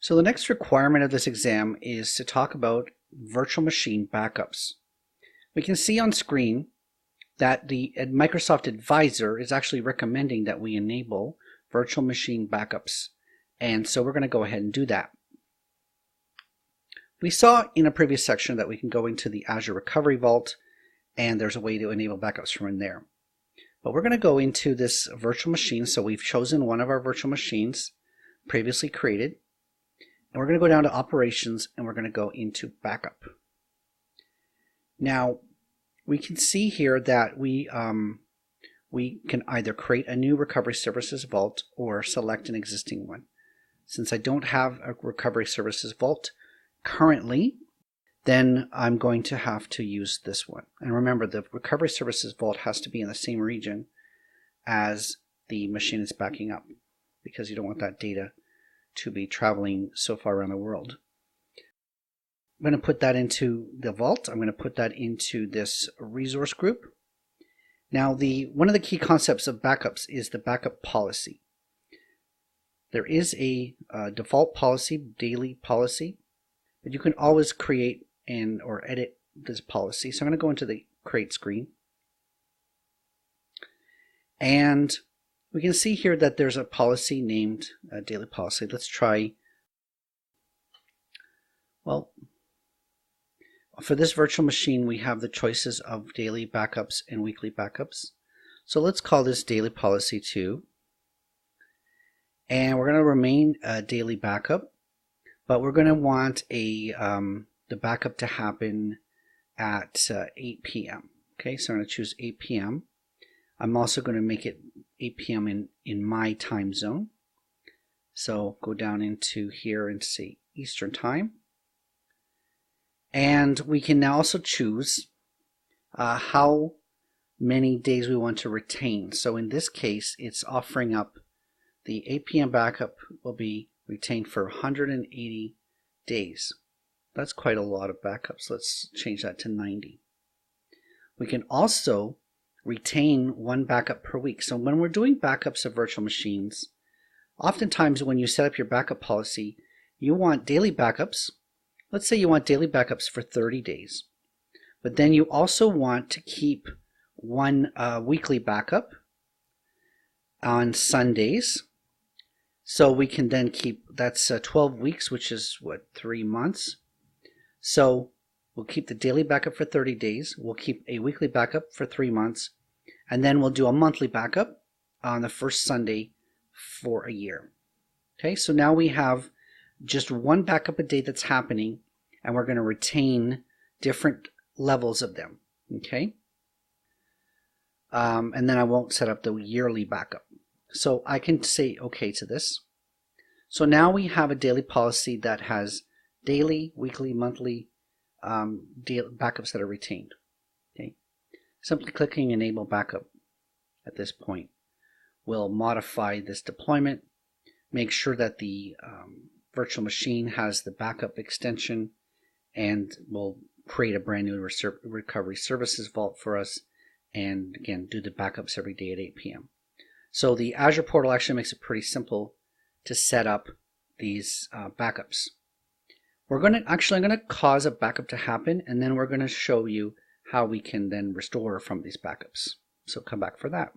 So the next requirement of this exam is to talk about virtual machine backups. We can see on screen that the Microsoft Advisor is actually recommending that we enable virtual machine backups. And so we're going to go ahead and do that. We saw in a previous section that we can go into the Azure Recovery Vault, and there's a way to enable backups from in there. But we're going to go into this virtual machine. So we've chosen one of our virtual machines previously created. And we're going to go down to Operations, and we're going to go into Backup. Now, we can see here that we can either create a new Recovery Services Vault or select an existing one. Since I don't have a Recovery Services Vault currently, then I'm going to have to use this one. And remember, the Recovery Services Vault has to be in the same region as the machine is backing up, because you don't want that data to be traveling so far around the world. I'm going to put that into the vault. I'm going to put that into this resource group. Now, one of the key concepts of backups is the backup policy. There is a default policy, daily policy, but you can always create or edit this policy. So I'm going to go into the create screen. And we can see here that there's a policy named daily policy. Let's try, well, for this virtual machine, we have the choices of daily backups and weekly backups. So let's call this daily policy 2. And we're going to remain a daily backup, but we're going to want the backup to happen at 8 p.m. Okay, so I'm going to choose 8 p.m. I'm also going to make it 8 p.m. in my time zone. So go down into here and say Eastern time. And we can now also choose how many days we want to retain. So in this case, it's offering up the 8 p.m. backup will be retained for 180 days. That's quite a lot of backups. Let's change that to 90. We can also retain one backup per week. So when we're doing backups of virtual machines, oftentimes when you set up your backup policy, you want daily backups. Let's say you want daily backups for 30 days. But then you also want to keep one weekly backup on Sundays. So we can then keep, that's 12 weeks, which is what, 3 months. So we'll keep the daily backup for 30 days. We'll keep a weekly backup for 3 months. And then we'll do a monthly backup on the first Sunday for a year. Okay, so now we have just one backup a day that's happening, and we're going to retain different levels of them. Okay, and then I won't set up the yearly backup. So I can say OK to this. So now we have a daily policy that has daily, weekly, monthly backups that are retained. Okay, simply clicking Enable Backup at this point will modify this deployment, make sure that the virtual machine has the backup extension, and will create a brand new Recovery Services Vault for us, and again do the backups every day at 8 p.m. So the Azure portal actually makes it pretty simple to set up these backups. I'm going to cause a backup to happen, and then we're going to show you how we can then restore from these backups. So come back for that.